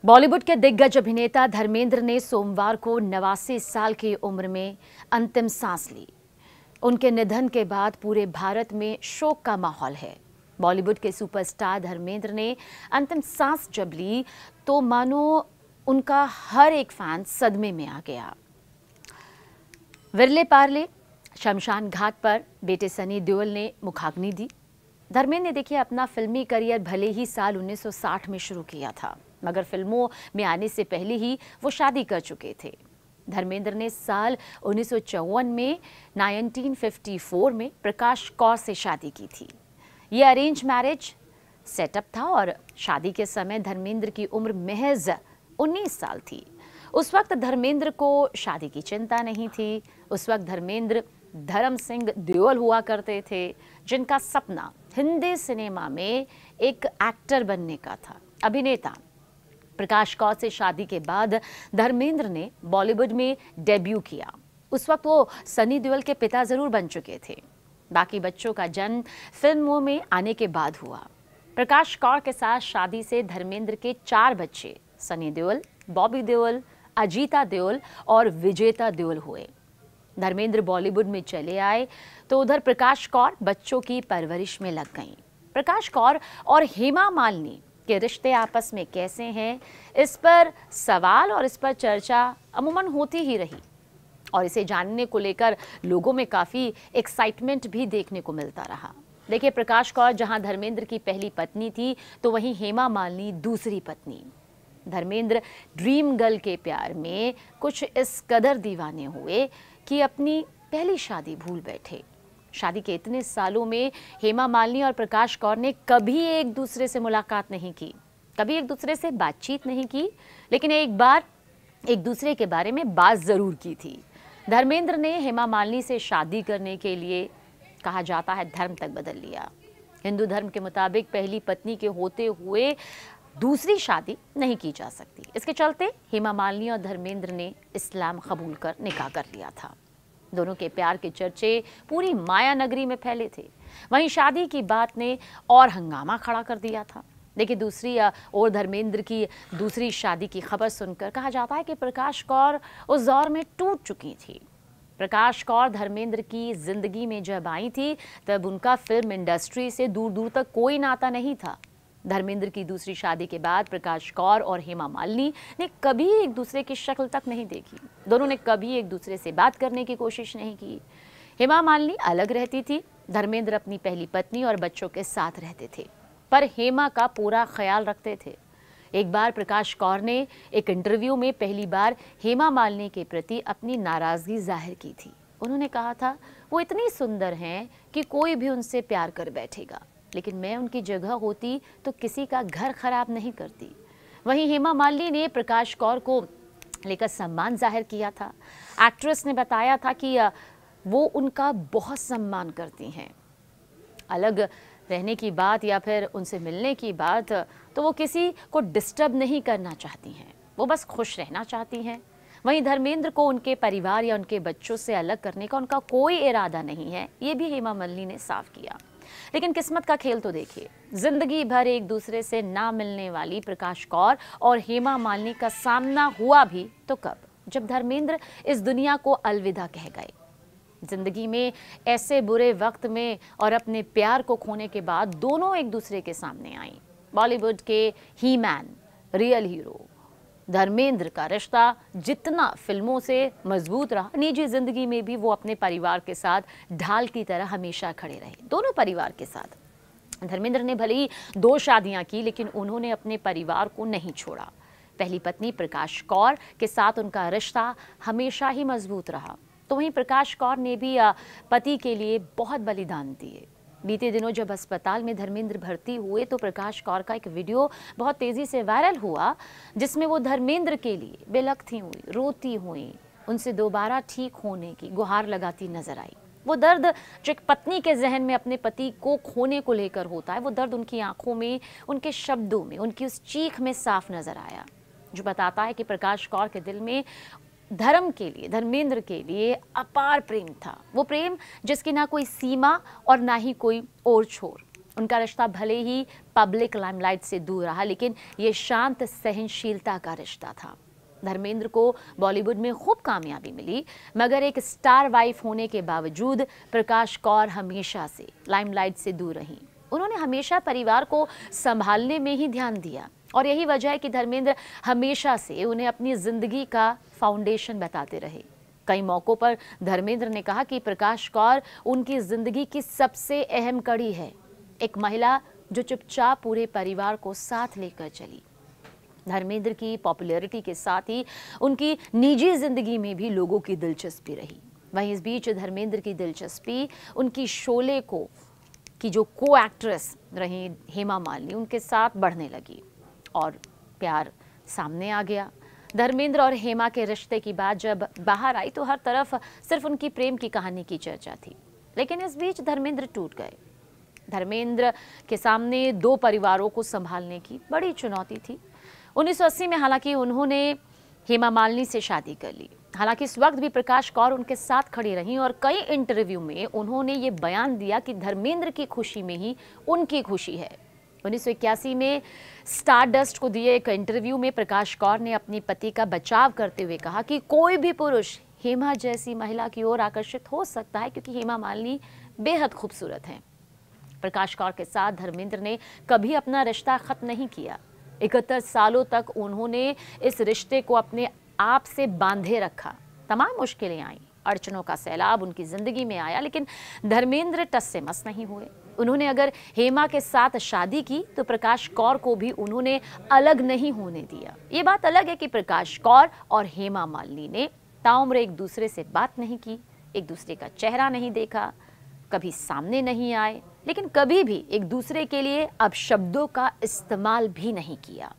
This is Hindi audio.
बॉलीवुड के दिग्गज अभिनेता धर्मेंद्र ने सोमवार को 89 साल की उम्र में अंतिम सांस ली। उनके निधन के बाद पूरे भारत में शोक का माहौल है। बॉलीवुड के सुपरस्टार धर्मेंद्र ने अंतिम सांस जब ली तो मानो उनका हर एक फैन सदमे में आ गया। विरले पारले शमशान घाट पर बेटे सनी देओल ने मुखाग्नि दी। धर्मेंद्र ने देखिए अपना फिल्मी करियर भले ही साल 1960 में शुरू किया था, मगर फिल्मों में आने से पहले ही वो शादी कर चुके थे। धर्मेंद्र ने साल 1954 में 1954 में प्रकाश कौर से शादी की थी। ये अरेंज मैरिज सेटअप था और शादी के समय धर्मेंद्र की उम्र महज 19 साल थी। उस वक्त धर्मेंद्र को शादी की चिंता नहीं थी। उस वक्त धर्मेंद्र धर्म सिंह देओल हुआ करते थे, जिनका सपना हिंदी सिनेमा में एक एक्टर बनने का था। अभिनेता प्रकाश कौर से शादी के बाद धर्मेंद्र ने बॉलीवुड में डेब्यू किया। उस वक्त वो सनी देओल के पिता जरूर बन चुके थे। बाकी बच्चों का जन्म फिल्मों में आने के बाद हुआ। प्रकाश कौर के साथ शादी से धर्मेंद्र के 4 बच्चे सनी देओल, बॉबी देओल, अजीता देओल और विजेता देओल हुए। धर्मेंद्र बॉलीवुड में चले आए तो उधर प्रकाश कौर बच्चों की परवरिश में लग गईं। प्रकाश कौर और हेमा मालिनी के रिश्ते आपस में कैसे हैं, इस पर सवाल और इस पर चर्चा अमूमन होती ही रही और इसे जानने को लेकर लोगों में काफी एक्साइटमेंट भी देखने को मिलता रहा। देखिए, प्रकाश कौर जहां धर्मेंद्र की पहली पत्नी थी तो वहीं हेमा मालिनी दूसरी पत्नी। धर्मेंद्र ड्रीम गर्ल के प्यार में कुछ इस कदर दीवाने हुए कि अपनी पहली शादी भूल बैठे। शादी के इतने सालों में हेमा मालिनी और प्रकाश कौर ने कभी एक दूसरे से मुलाकात नहीं की, कभी एक दूसरे से बातचीत नहीं की, लेकिन एक बार एक दूसरे के बारे में बात जरूर की थी। धर्मेंद्र ने हेमा मालिनी से शादी करने के लिए, कहा जाता है, धर्म तक बदल लिया। हिंदू धर्म के मुताबिक पहली पत्नी के होते हुए दूसरी शादी नहीं की जा सकती। इसके चलते हेमा मालिनी और धर्मेंद्र ने इस्लाम कबूल कर निकाह कर लिया था। दोनों के प्यार के चर्चे पूरी माया नगरी में फैले थे। वहीं शादी की बात ने और हंगामा खड़ा कर दिया था। देखिए, दूसरी ओर धर्मेंद्र की दूसरी शादी की खबर सुनकर कहा जाता है कि प्रकाश कौर उस दौर में टूट चुकी थी। प्रकाश कौर धर्मेंद्र की जिंदगी में जब आई थी तब उनका फिल्म इंडस्ट्री से दूर दूर तक कोई नाता नहीं था। धर्मेंद्र की दूसरी शादी के बाद प्रकाश कौर और हेमा मालिनी ने कभी एक दूसरे की शक्ल तक नहीं देखी। दोनों ने कभी एक दूसरे से बात करने की कोशिश नहीं की। हेमा मालिनी अलग रहती थी, धर्मेंद्र अपनी पहली पत्नी और बच्चों के साथ रहते थे, पर हेमा का पूरा ख्याल रखते थे। एक बार प्रकाश कौर ने एक इंटरव्यू में पहली बार हेमा मालिनी के प्रति अपनी नाराजगी जाहिर की थी। उन्होंने कहा था, वो इतनी सुंदर हैं कि कोई भी उनसे प्यार कर बैठेगा, लेकिन मैं उनकी जगह होती तो किसी का घर खराब नहीं करती। वहीं हेमा मालिनी ने प्रकाश कौर को लेकर सम्मान जाहिर किया था। एक्ट्रेस ने बताया था कि वो उनका बहुत सम्मान करती हैं। अलग रहने की बात या फिर उनसे मिलने की बात तो वो किसी को डिस्टर्ब नहीं करना चाहती हैं, वो बस खुश रहना चाहती हैं। वहीं धर्मेंद्र को उनके परिवार या उनके बच्चों से अलग करने का उनका कोई इरादा नहीं है, ये भी हेमा मालिनी ने साफ किया। लेकिन किस्मत का खेल तो देखिए, जिंदगी भर एक दूसरे से ना मिलने वाली प्रकाश कौर और हेमा मालिनी का सामना हुआ भी तो कब, जब धर्मेंद्र इस दुनिया को अलविदा कह गए। जिंदगी में ऐसे बुरे वक्त में और अपने प्यार को खोने के बाद दोनों एक दूसरे के सामने आई। बॉलीवुड के ही मैन, रियल हीरो धर्मेंद्र का रिश्ता जितना फिल्मों से मजबूत रहा, निजी जिंदगी में भी वो अपने परिवार के साथ ढाल की तरह हमेशा खड़े रहे। दोनों परिवार के साथ धर्मेंद्र ने भले ही 2 शादियां की, लेकिन उन्होंने अपने परिवार को नहीं छोड़ा। पहली पत्नी प्रकाश कौर के साथ उनका रिश्ता हमेशा ही मजबूत रहा। तो वहीं प्रकाश कौर ने भी पति के लिए बहुत बलिदान दिए। बीते दिनों जब अस्पताल में धर्मेंद्र भर्ती हुए तो प्रकाश कौर का एक वीडियो बहुत तेजी से वायरल हुआ, जिसमें वो धर्मेंद्र के लिए बेलखती हुई, रोती हुई, उनसे दोबारा ठीक होने की गुहार लगाती नजर आई। वो दर्द जो एक पत्नी के जहन में अपने पति को खोने को लेकर होता है, वो दर्द उनकी आंखों में, उनके शब्दों में, उनकी उस चीख में साफ नजर आया, जो बताता है कि प्रकाश कौर के दिल में धर्म के लिए, धर्मेंद्र के लिए अपार प्रेम था। वो प्रेम जिसकी ना कोई सीमा और ना ही कोई ओर छोर। उनका रिश्ता भले ही पब्लिक लाइमलाइट से दूर रहा, लेकिन ये शांत सहनशीलता का रिश्ता था। धर्मेंद्र को बॉलीवुड में खूब कामयाबी मिली, मगर एक स्टार वाइफ होने के बावजूद प्रकाश कौर हमेशा से लाइमलाइट से दूर रहीं। उन्होंने हमेशा परिवार को संभालने में ही ध्यान दिया और यही वजह है कि धर्मेंद्र हमेशा से उन्हें अपनी जिंदगी का फाउंडेशन बताते रहे। कई मौकों पर धर्मेंद्र ने कहा कि प्रकाश कौर उनकी जिंदगी की सबसे अहम कड़ी है, एक महिला जो चुपचाप पूरे परिवार को साथ लेकर चली। धर्मेंद्र की पॉपुलैरिटी के साथ ही उनकी निजी जिंदगी में भी लोगों की दिलचस्पी रही। वहीं इस बीच धर्मेंद्र की दिलचस्पी उनकी शोले को की जो को एक्ट्रेस रही हेमा मालिनी उनके साथ बढ़ने लगी और प्यार सामने आ गया। धर्मेंद्र और हेमा के रिश्ते की बात जब बाहर आई तो हर तरफ सिर्फ उनकी प्रेम की कहानी की चर्चा थी, लेकिन इस बीच धर्मेंद्र टूट गए। धर्मेंद्र के सामने दो परिवारों को संभालने की बड़ी चुनौती थी। 1980 में हालांकि उन्होंने हेमा मालिनी से शादी कर ली। हालांकि इस वक्त भी प्रकाश कौर उनके साथ खड़ी रहीं और कई इंटरव्यू में उन्होंने ये बयान दिया कि धर्मेंद्र की खुशी में ही उनकी खुशी है। 1981 में स्टारडस्ट को दिए एक इंटरव्यू में प्रकाश कौर ने अपने पति का बचाव करते हुए कहा कि कोई भी पुरुष हेमा जैसी महिला की ओर आकर्षित हो सकता है क्योंकि हेमा मालिनी बेहद खूबसूरत हैं। प्रकाश कौर के साथ धर्मेंद्र ने कभी अपना रिश्ता खत्म नहीं किया। 71 सालों तक उन्होंने इस रिश्ते को अपने आप से बांधे रखा। तमाम मुश्किलें आईं, अड़चनों का सैलाब उनकी जिंदगी में आया, लेकिन धर्मेंद्र टस से मस नहीं हुए। उन्होंने अगर हेमा के साथ शादी की तो प्रकाश कौर को भी उन्होंने अलग नहीं होने दिया। ये बात अलग है कि प्रकाश कौर और हेमा मालिनी ने ताउम्र एक दूसरे से बात नहीं की, एक दूसरे का चेहरा नहीं देखा, कभी सामने नहीं आए, लेकिन कभी भी एक दूसरे के लिए अपशब्दों का इस्तेमाल भी नहीं किया।